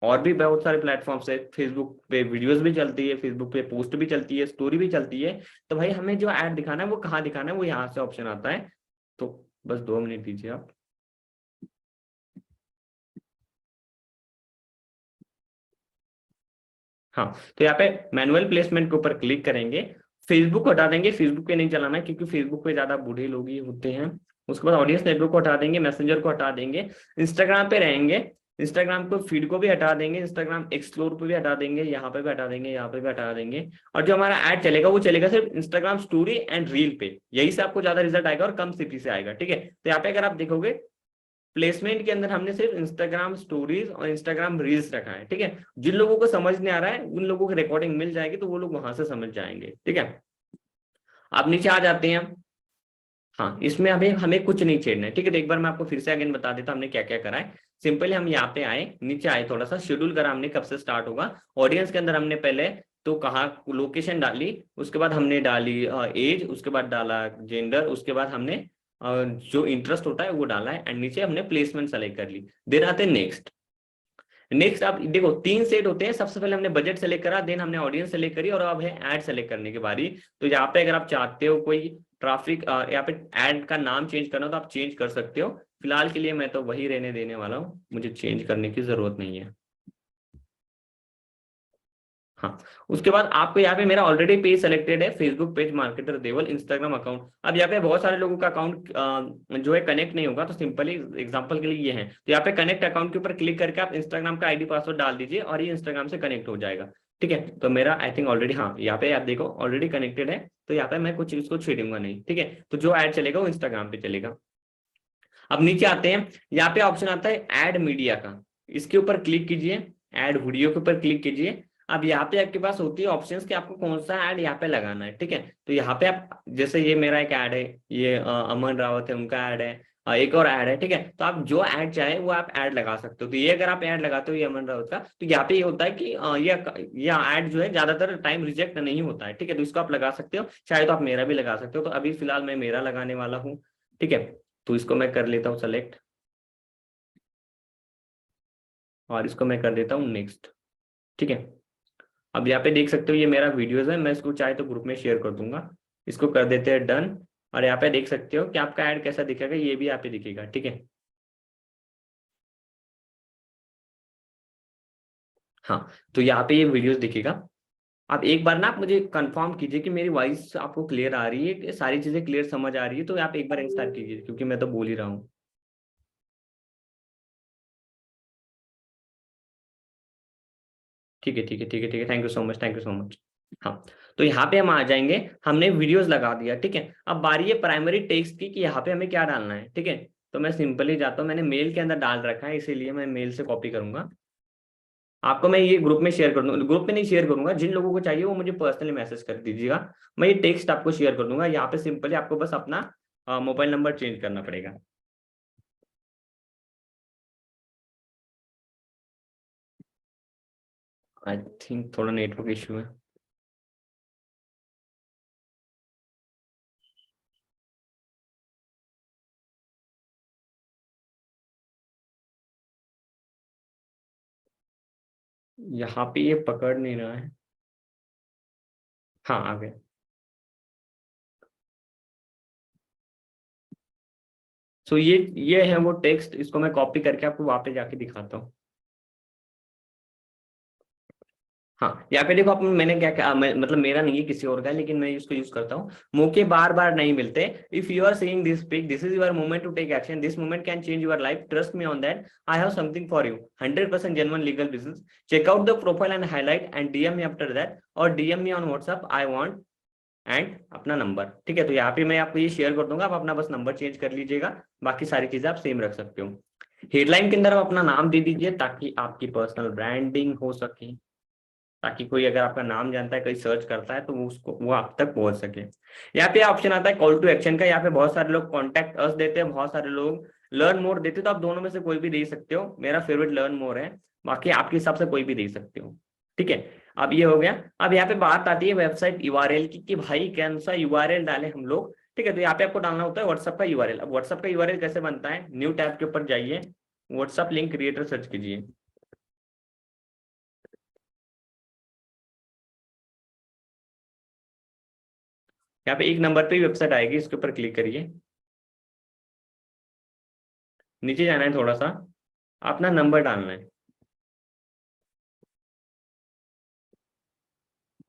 और भी बहुत सारे प्लेटफॉर्म्स है। फेसबुक पे वीडियोस भी चलती है, फेसबुक पे पोस्ट भी चलती है, स्टोरी भी चलती है। तो भाई हमें जो ऐड दिखाना है वो कहाँ दिखाना है, वो यहाँ से ऑप्शन आता है। तो बस 2 मिनट दीजिए आप। हाँ, तो यहाँ पे मैनुअल प्लेसमेंट के ऊपर क्लिक करेंगे। फेसबुक को हटा देंगे, फेसबुक पे नहीं चलाना है क्योंकि फेसबुक पे ज्यादा बूढ़े लोग ही होते हैं। उसके बाद ऑडियंस नेटवर्क को हटा देंगे, मैसेंजर को हटा देंगे, इंस्टाग्राम पे रहेंगे। इंस्टाग्राम को फीड को भी हटा देंगे, इंस्टाग्राम एक्सप्लोर पे भी हटा देंगे, यहाँ पे भी हटा देंगे, यहाँ पे भी हटा देंगे। और जो हमारा ऐड चलेगा वो चलेगा सिर्फ इंस्टाग्राम स्टोरी एंड रील पे, यही से आपको ज्यादा रिजल्ट आएगा और कम सीपी से आएगा। ठीक है, तो यहाँ पे अगर आप देखोगे प्लेसमेंट के अंदर हमने सिर्फ इंस्टाग्राम स्टोरीज और इंस्टाग्राम रील्स रखा है। ठीक है, जिन लोगों को समझ नहीं आ रहा है उन लोगों की रिकॉर्डिंग मिल जाएगी तो वो लोग वहां से समझ जाएंगे। ठीक है, आप नीचे आ जाते हैं। हाँ, इसमें अभी हमें कुछ नहीं छेड़ना है। ठीक है, तो एक बार मैं आपको फिर से अगेन बता देता हूं हमने क्या क्या करा है। सिंपली हम यहाँ पे आए, नीचे आए, थोड़ा सा शेड्यूल करा हमने कब से स्टार्ट होगा। ऑडियंस के अंदर हमने पहले तो कहा लोकेशन डाली, उसके बाद हमने डाली एज, उसके बाद डाला जेंडर, उसके बाद हमने जो इंटरेस्ट होता है वो डाला है, एंड नीचे हमने प्लेसमेंट सेलेक्ट कर ली। देन आते नेक्स्ट। नेक्स्ट आप देखो 3 सेट होते हैं, सबसे पहले हमने बजट सेलेक्ट करा, देन हमने ऑडियंस सेलेक्ट करी, और अब है ऐड सेलेक्ट करने की बारी। तो यहाँ पे अगर आप चाहते हो कोई ट्रैफिक यहाँ पे ऐड का नाम चेंज करना हो तो आप चेंज कर सकते हो। फिलहाल के लिए मैं तो वही रहने देने वाला हूँ, मुझे चेंज करने की जरूरत नहीं है। हाँ, उसके बाद आपको यहाँ पे मेरा ऑलरेडी पेज सेलेक्टेड है, फेसबुक पेज मार्केटर देवल, इंस्टाग्राम अकाउंट। अब यहाँ पे बहुत सारे लोगों का अकाउंट जो है कनेक्ट नहीं होगा, तो सिंपली एग्जांपल के लिए ये है, तो यहाँ पे कनेक्ट अकाउंट के ऊपर क्लिक करके आप इंस्टाग्राम का आईडी पासवर्ड डाल दीजिए और ये इंस्टाग्राम से कनेक्ट हो जाएगा। ठीक है, तो मेरा आई थिंक ऑलरेडी, हाँ यहाँ पे आप देखो ऑलरेडी कनेक्टेड है, तो यहाँ पे मैं कुछ इसको छेड़ूंगा नहीं। ठीक है, तो जो ऐड चलेगा वो इंस्टाग्राम पे चलेगा। अब नीचे आते हैं, यहाँ पे ऑप्शन आता है ऐड मीडिया का, इसके ऊपर क्लिक कीजिए, ऐड वीडियो के ऊपर क्लिक कीजिए। अब यहाँ पे आपके पास होती है ऑप्शंस कि आपको कौन सा ऐड यहाँ पे लगाना है। ठीक है, तो यहाँ पे आप जैसे ये मेरा एक ऐड है, ये अमन रावत है उनका ऐड है, एक और ऐड है। ठीक है, तो आप जो ऐड चाहे वो आप ऐड लगा सकते हो। तो ये अगर आप ऐड लगाते हो ये अमन रावत का, तो यहाँ पे ये होता है कि ये ऐड जो है ज्यादातर टाइम रिजेक्ट नहीं होता है। ठीक है, तो इसको आप लगा सकते हो, चाहे तो आप मेरा भी लगा सकते हो। तो अभी फिलहाल मैं मेरा लगाने वाला हूँ। ठीक है, तो इसको मैं कर लेता हूँ सेलेक्ट, और इसको मैं कर देता हूँ नेक्स्ट। ठीक है, अब यहाँ पे देख सकते हो ये मेरा वीडियोस है, मैं इसको चाहे तो ग्रुप में शेयर कर दूंगा। इसको कर देते हैं डन, और यहाँ पे देख सकते हो कि आपका ऐड कैसा दिखेगा, ये भी यहाँ पे दिखेगा। ठीक है, हाँ, तो यहाँ पे ये वीडियोस दिखेगा। आप एक बार ना आप मुझे कंफर्म कीजिए कि मेरी वॉइस आपको क्लियर आ रही है, कि सारी चीजें क्लियर समझ आ रही है, तो आप एक बार स्टार्ट कीजिए क्योंकि मैं तो बोल ही रहा हूँ। ठीक है, ठीक है, ठीक है, ठीक है, thank you so much, thank you so much. हाँ, तो यहाँ पे हम आ जाएंगे, हमने वीडियोस लगा दिया। ठीक है, अब बारी है प्राइमरी टेक्स्ट की कि यहाँ पे हमें क्या डालना है। ठीक है, तो मैं सिंपली जाता हूँ, मैंने मेल के अंदर डाल रखा है इसीलिए मैं मेल से कॉपी करूंगा। आपको मैं ये ग्रुप में शेयर कर दूंगा, ग्रुप में नहीं शेयर करूंगा, जिन लोगों को चाहिए वो मुझे पर्सनली मैसेज कर दीजिएगा। मैं ये टेक्स्ट आपको शेयर कर दूंगा, यहाँ पे सिंपली आपको बस अपना मोबाइल नंबर चेंज करना पड़ेगा। आई थिंक थोड़ा नेटवर्क इशू है। यहाँ पे ये पकड़ नहीं रहा है। हाँ, आ गया। सो ये है वो टेक्स्ट, इसको मैं कॉपी करके आपको वहां पे जाके दिखाता हूँ। हाँ, यहाँ पे देखो आप, मैंने क्या क्या मतलब मेरा नहीं है किसी और का है, लेकिन मैं इसको यूज करता हूँ। मौके बार बार नहीं मिलते। If you are seeing this pic, this is your moment to take action, this moment can change your life, trust me on that, I have something for you, 100% genuine legal business, check out the profile and highlight and DM me after that, और DM me on WhatsApp I want and अपना नंबर। ठीक है, तो यहाँ पे मैं आपको ये शेयर कर दूंगा, आप अपना बस नंबर चेंज कर लीजिएगा, बाकी सारी चीजें आप सेम रख सकते हो। हेडलाइन के अंदर आप अपना नाम दे दीजिए ताकि आपकी पर्सनल ब्रांडिंग हो सके, ताकि कोई अगर आपका नाम जानता है, कोई सर्च करता है तो वो आप तक पहुंच सके। यहाँ पे ऑप्शन आता है कॉल टू एक्शन का, यहाँ पे बहुत सारे लोग कॉन्टैक्ट अस देते हैं, बहुत सारे लोग लर्न मोर देते हैं, तो आप दोनों में से कोई भी दे सकते हो। मेरा फेवरेट लर्न मोर है, बाकी आपके हिसाब से कोई भी दे सकते हो। ठीक है, अब ये हो गया। अब यहाँ पे बात आती है वेबसाइट यूआरएल की, कि भाई कौन सा यूआरएल डाले हम लोग। ठीक है, तो यहाँ पे आपको डालना होता है व्हाट्सएप का यूआरएल। अब व्हाट्सएप का यूआरएल कैसे बनता है, न्यू टैब के ऊपर जाइए, व्हाट्सएप लिंक क्रिएटर सर्च कीजिए। यहाँ पे एक नंबर पे वेबसाइट आएगी, इसके ऊपर क्लिक करिए, नीचे जाना है थोड़ा सा, अपना नंबर डालना है,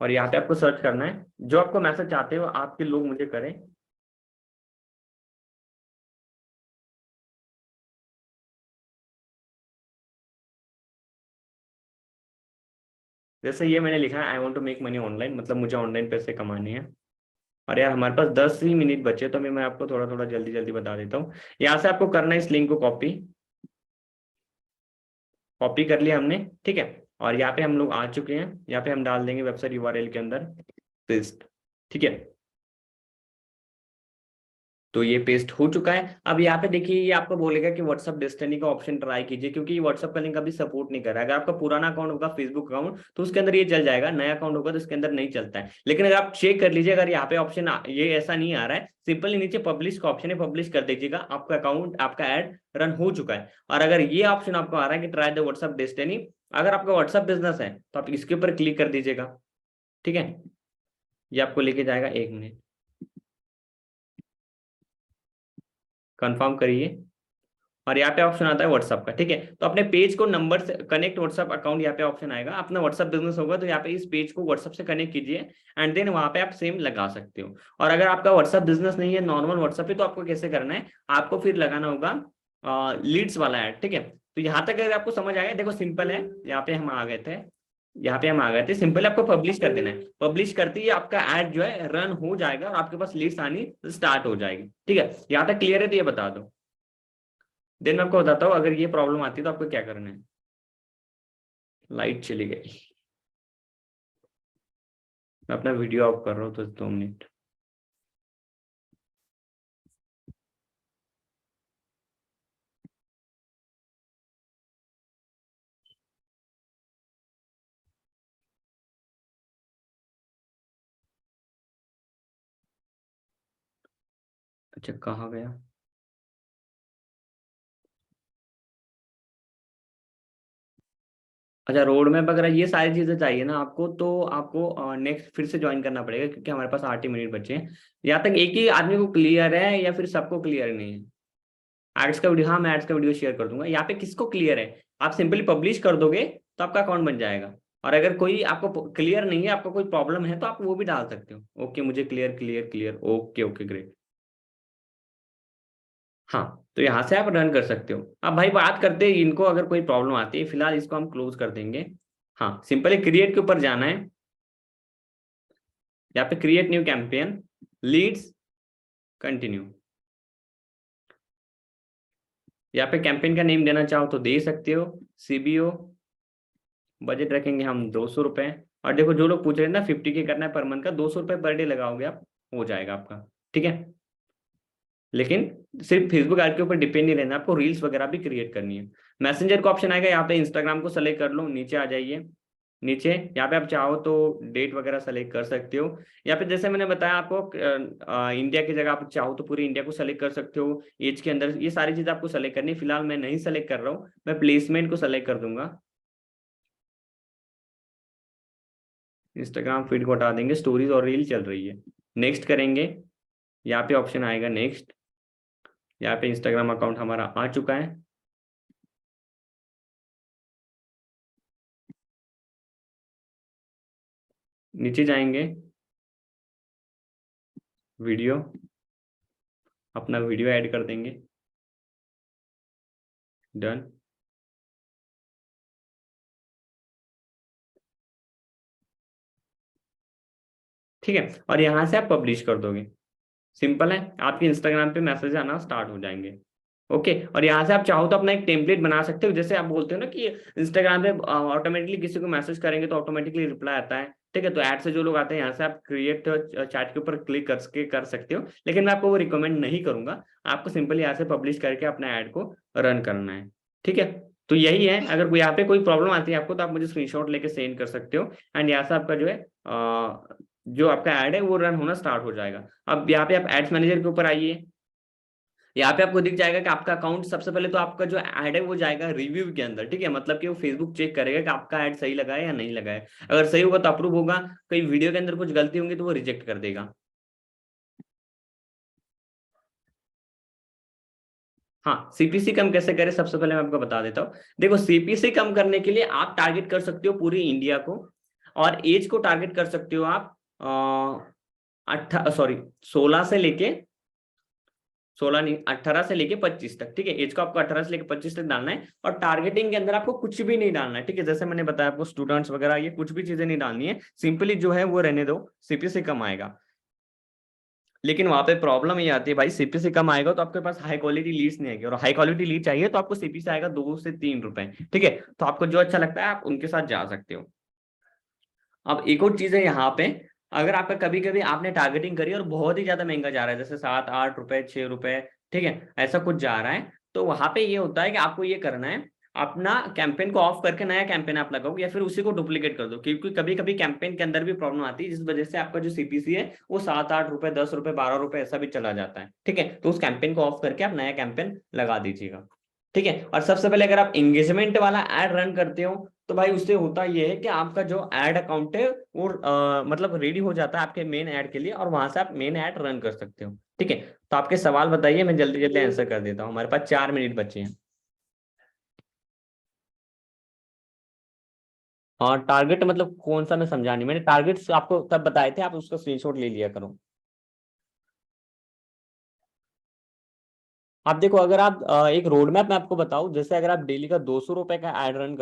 और यहाँ पे आपको सर्च करना है, जो आपको मैसेज चाहते हो आपके लोग मुझे करें। जैसे ये मैंने लिखा है I want to make money online, मतलब मुझे ऑनलाइन पैसे कमाने हैं। और यार हमारे पास 10 ही मिनट बचे, तो मैं आपको थोड़ा थोड़ा जल्दी जल्दी बता देता हूँ। यहाँ से आपको करना है इस लिंक को कॉपी, कॉपी कर लिया हमने, ठीक है। और यहाँ पे हम लोग आ चुके हैं, यहाँ पे हम डाल देंगे वेबसाइट यूआरएल के अंदर पेस्ट, ठीक है। तो ये पेस्ट हो चुका है। अब यहाँ पे देखिए ये आपको बोलेगा कि व्हाट्सअप डेस्टिनी का ऑप्शन ट्राई कीजिए, क्योंकि ये व्हाट्सअप का लिंक अभी सपोर्ट नहीं कर रहा है। अगर आपका पुराना अकाउंट होगा फेसबुक अकाउंट तो उसके अंदर ये चल जाएगा, नया अकाउंट होगा तो इसके अंदर नहीं चलता है। लेकिन अगर आप चेक कर लीजिए, अगर यहाँ पे ऑप्शन ये ऐसा नहीं आ रहा है, सिंपली नीचे पब्लिश का ऑप्शन है, पब्लिश कर दीजिएगा, आपका अकाउंट आपका एड रन हो चुका है। और अगर ये ऑप्शन आपको आ रहा है कि ट्राई द व्हाट्सअप डेस्टिनी, अगर आपका व्हाट्सअप बिजनेस है तो आप इसके ऊपर क्लिक कर दीजिएगा, ठीक है। ये आपको लेके जाएगा, 1 मिनट, कंफर्म करिए। और यहाँ पे ऑप्शन आता है व्हाट्सअप का, ठीक है। तो अपने पेज को नंबर से कनेक्ट व्हाट्सअप अकाउंट, यहाँ पे ऑप्शन आएगा। अपना व्हाट्सअप बिजनेस होगा तो यहाँ पे इस पेज को व्हाट्सअप से कनेक्ट कीजिए, एंड देन वहां पे आप सेम लगा सकते हो। और अगर आपका व्हाट्सअप बिजनेस नहीं है, नॉर्मल व्हाट्सअप है, तो आपको कैसे करना है, आपको फिर लगाना होगा लीड्स वाला ऐड, ठीक है। तो यहाँ तक अगर आपको समझ आया, देखो सिंपल है। यहाँ पे हम आ गए थे, यहाँ पे हम आ गए थे, सिंपल आपको पब्लिश कर देना है। पब्लिश करते ही आपका ऐड जो है रन हो जाएगा और आपके पास लीड्स आनी स्टार्ट हो जाएगी, ठीक है। यहाँ तक क्लियर है? तो ये बता दो, देन मैं आपको बताता हूँ अगर ये प्रॉब्लम आती है तो आपको क्या करना है। लाइट चली गई, मैं अपना वीडियो ऑफ कर रहा हूँ, तो 2 मिनट। अच्छा कहाँ गया? अच्छा रोड मैप वगैरह ये सारी चीजें चाहिए ना आपको, तो आपको नेक्स्ट फिर से ज्वाइन करना पड़ेगा, क्योंकि हमारे पास 8 ही मिनट बचे हैं। यहाँ तक एक ही आदमी को क्लियर है या फिर सबको क्लियर नहीं है? एड्स का वीडियो, हाँ मैं एड्स का वीडियो शेयर कर दूंगा। यहाँ पे किसको क्लियर है, आप सिंपली पब्लिश कर दोगे तो आपका अकाउंट बन जाएगा। और अगर कोई आपको क्लियर नहीं है, आपको कोई प्रॉब्लम है, तो आप वो भी डाल सकते हो। ओके मुझे clear clear clear, okay okay great. हाँ, तो यहाँ से आप रन कर सकते हो। अब भाई बात करते हैं इनको, अगर कोई प्रॉब्लम आती है, फिलहाल इसको हम क्लोज कर देंगे। हाँ सिंपली क्रिएट के ऊपर जाना है, यहाँ पे create new campaign, leads, continue. यहाँ पे कैंपेन का नेम देना चाहो तो दे सकते हो, सीबीओ, बजट रखेंगे हम 200 रुपए। और देखो जो लोग पूछ रहे हैं ना 50K करना है पर मंथ का, 200 रुपए पर डे लगाओगे आप, हो जाएगा आपका, ठीक है। लेकिन सिर्फ फेसबुक ऐड के ऊपर डिपेंड नहीं रहना, आपको रील्स वगैरह भी क्रिएट करनी है। मैसेंजर का ऑप्शन आएगा, यहाँ पे इंस्टाग्राम को सेलेक्ट कर लो, नीचे आ जाइए। नीचे यहाँ पे आप चाहो तो डेट वगैरह सेलेक्ट कर सकते हो। यहाँ पे जैसे मैंने बताया आपको, इंडिया की जगह आप चाहो तो पूरी इंडिया को सेलेक्ट कर सकते हो। एज के अंदर ये सारी चीज आपको सेलेक्ट करनी है। फिलहाल मैं नहीं सेलेक्ट कर रहा हूँ, मैं प्लेसमेंट को सेलेक्ट कर दूंगा। इंस्टाग्राम फीड को हटा देंगे, स्टोरीज और रील चल रही है। नेक्स्ट करेंगे, यहाँ पे ऑप्शन आएगा नेक्स्ट। यहाँ पे इंस्टाग्राम अकाउंट हमारा आ चुका है। नीचे जाएंगे, वीडियो, अपना वीडियो ऐड कर देंगे, डन। ठीक है, और यहाँ से आप पब्लिश कर दोगे। सिंपल है, आपके इंस्टाग्राम पे मैसेज आना स्टार्ट हो जाएंगे। ओके, और यहाँ से आप चाहो तो अपना एक टेम्पलेट बना सकते हो। जैसे आप बोलते हो ना कि इंस्टाग्राम पे ऑटोमेटिकली किसी को मैसेज करेंगे तो ऑटोमेटिकली रिप्लाई आता है, ठीक है। तो ऐड से जो लोग आते हैं, यहाँ से आप क्रिएट चैट के ऊपर क्लिक करके कर सकते हो। लेकिन मैं आपको वो रिकमेंड नहीं करूंगा, आपको सिंपली यहाँ से पब्लिश करके अपना ऐड को रन करना है, ठीक है। तो यही है, अगर कोई यहाँ पे कोई प्रॉब्लम आती है आपको, तो आप मुझे स्क्रीनशॉट लेके सेंड कर सकते हो, एंड यहाँ से आपका जो है जो आपका ऐड है वो रन होना स्टार्ट हो जाएगा। अब यहाँ पे आप एड्स मैनेजर के ऊपर आइए। यहाँ पे आपको दिख जाएगा कि आपका अकाउंट, सबसे पहले तो आपका जो ऐड है वो जाएगा रिव्यू के अंदर, ठीक है। मतलब कि वो फेसबुक चेक करेगा कि आपका ऐड सही लगा है या नहीं लगा है। अगर सही होगा तो अप्रूव होगा, कहीं वीडियो के अंदर कुछ गलती होंगी तो वो रिजेक्ट कर देगा। हाँ, सीपीसी कम कैसे करें, सबसे पहले मैं आपको बता देता हूँ। देखो सीपीसी कम करने के लिए आप टारगेट कर सकते हो पूरी इंडिया को, और एज को टारगेट कर सकते हो आप 16 से लेके 16 नहीं, 18 से लेके 25 तक, ठीक है। एज को आपको 18 से लेके 25 तक डालना है, और टारगेटिंग के अंदर आपको कुछ भी नहीं डालना है, ठीक है। जैसे मैंने बताया आपको स्टूडेंट्स वगैरह ये कुछ भी चीजें नहीं डालनी है, सिंपली जो है वो रहने दो, सीपी से कम आएगा। लेकिन वहां पे प्रॉब्लम ये आती है भाई, सीपी से कम आएगा तो आपके पास हाई क्वालिटी लीड्स नहीं आएगी, और हाई क्वालिटी लीड चाहिए तो आपको सीपी से आएगा 2 से 3 रुपए, ठीक है। तो आपको जो अच्छा लगता है आप उनके साथ जा सकते हो। अब एक और चीज है यहाँ पे, अगर आपका कभी कभी आपने टारगेटिंग करी और बहुत ही ज्यादा महंगा जा रहा है, जैसे 7-8 रुपए 6 रुपए, ठीक है, ऐसा कुछ जा रहा है, तो वहां पे ये होता है कि आपको ये करना है, अपना कैंपेन को ऑफ करके नया कैंपेन आप लगाओ, या फिर उसी को डुप्लीकेट कर दो, क्योंकि कभी कभी कैंपेन के अंदर भी प्रॉब्लम आती है, जिस वजह से आपका जो सीपीसी है वो 7-8 रुपए 10 रुपए 12 रुपए ऐसा भी चला जाता है, ठीक है। तो उस कैंपेन को ऑफ करके आप नया कैंपेन लगा दीजिएगा, ठीक है। और सबसे पहले अगर आप एंगेजमेंट वाला एड रन करते हो, तो भाई उससे होता ये है कि आपका जो एड अकाउंट है वो मतलब रेडी हो जाता है आपके मेन ऐड के लिए, और वहां से आप मेन ऐड रन कर सकते हो, ठीक है। तो आपके सवाल बताइए, मैं जल्दी जल्दी आंसर कर देता हूँ, हमारे पास 4 मिनट बचे हैं। और टारगेट मतलब कौन सा, मैं समझा नहीं, मैंने टारगेट्स आपको तब बताए थे, आप उसका स्क्रीनशॉट ले लिया करो। आप देखो, अगर आप एक रोड मैप मैं आपको बताऊं, जैसे अगर आप डेली का 200 रुपए का एड रन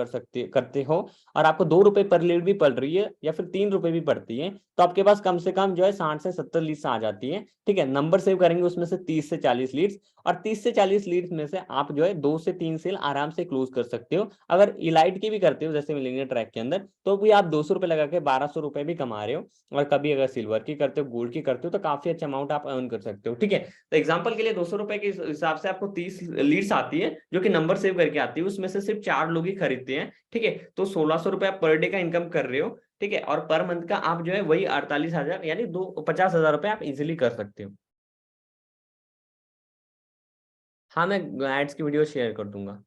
करते हो, और आपको 2 रुपए पर लीड भी पड़ रही है, या फिर 3 रुपए भी पड़ती है, तो आपके पास कम से कम जो है 60 से 70 लीड्स आ जाती है, ठीक है। नंबर सेव करेंगे उसमें से 30 से 40 लीड्स, और 30 से 40 लीड्स में से आप जो है 2 से 3 सेल आराम से क्लोज कर सकते हो। अगर इलाइट की भी करते हो जैसे मिलेनियर ट्रैक के अंदर, तो भी आप 200 रुपए लगा के 1200 रुपए भी कमा रहे हो। और कभी अगर सिल्वर की करते हो, गोल्ड की करते हो, तो काफी अच्छा अमाउंट आप अर्न कर सकते हो, ठीक है। तो एग्जाम्पल के लिए 200 रुपए के हिसाब से आपको 30 लीड्स आती है, जो कि नंबर सेव करके आती है, उसमें से सिर्फ 4 लोग ही खरीदते हैं, ठीक है। तो 1600 रुपए आप पर डे का इनकम कर रहे हो, ठीक है। और पर मंथ का आप जो है वही 48,000 यानी 50,000 रुपए आप इजिली कर सकते हो। हाँ, मैं एड्स की वीडियो शेयर कर दूंगा।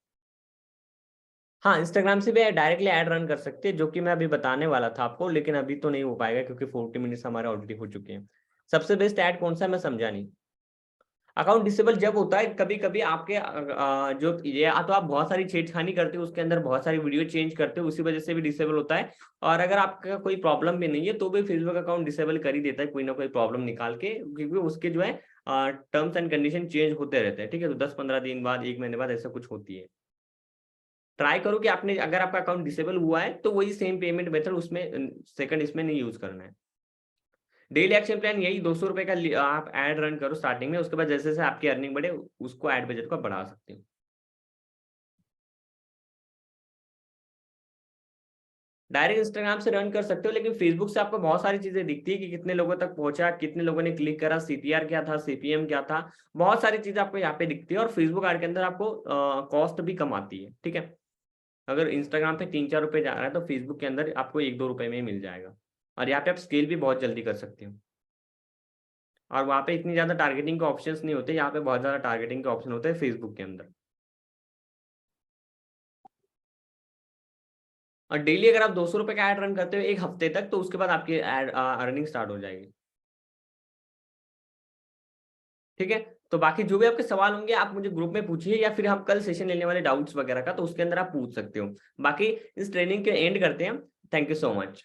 हाँ, इंस्टाग्राम से भी डायरेक्टली ऐड रन कर सकते हैं, जो कि मैं अभी बताने वाला था आपको, लेकिन अभी तो नहीं हो पाएगा क्योंकि 40 मिनट्स हमारे ऑलरेडी हो चुके हैं। सबसे बेस्ट ऐड कौन सा है, मैं समझा नहीं। अकाउंट डिसेबल जब होता है, कभी कभी आपके जो ये या तो आप बहुत सारी छेड़खानी करते हो उसके अंदर, बहुत सारी वीडियो चेंज करते हो, उसी वजह से भी डिसेबल होता है। और अगर आपका कोई प्रॉब्लम भी नहीं है तो भी फेसबुक अकाउंट डिसेबल कर ही देता है, कोई ना कोई प्रॉब्लम निकाल के, क्योंकि उसके जो है टर्म्स एंड कंडीशन चेंज होते रहते हैं, ठीक है। तो 10-15 दिन बाद, 1 महीने बाद ऐसा कुछ होती है। ट्राई करो कि आपने, अगर आपका अकाउंट डिसेबल हुआ है तो वही सेम पेमेंट मेथड उसमें सेकंड इसमें नहीं यूज करना है। डेली एक्शन प्लान यही 200 रुपए का आप एड रन करो स्टार्टिंग में, उसके बाद जैसे जैसे आपकी अर्निंग बढ़े उसको एड बजट को बढ़ा सकते हो। डायरेक्ट इंस्टाग्राम से रन कर सकते हो, लेकिन फेसबुक से आपको बहुत सारी चीजें दिखती है कि कितने लोगों तक पहुंचा, कितने लोगों ने क्लिक करा, सीटीआर क्या था, सीपीएम क्या था, बहुत सारी चीजें आपको यहाँ पे दिखती है। और फेसबुक ऐड के अंदर आपको कॉस्ट भी कम आती है, ठीक है। अगर इंस्टाग्राम पे 3-4 रुपए जा रहा है तो फेसबुक के अंदर आपको 1-2 रुपए में ही मिल जाएगा। और यहाँ पे आप स्केल भी बहुत जल्दी कर सकते हो। और वहाँ पे इतनी ज्यादा टारगेटिंग के ऑप्शंस नहीं होते, यहाँ पे बहुत ज्यादा टारगेटिंग के ऑप्शन होते हैं फेसबुक के अंदर। और डेली अगर आप 200 रुपए का ऐड रन करते हो 1 हफ्ते तक, तो उसके बाद आपकी एड अर्निंग स्टार्ट हो जाएगी, ठीक है। तो बाकी जो भी आपके सवाल होंगे आप मुझे ग्रुप में पूछिए, या फिर हम कल सेशन लेने वाले डाउट्स वगैरह का, तो उसके अंदर आप पूछ सकते हो। बाकी इस ट्रेनिंग के एंड करते हैं। Thank you so much.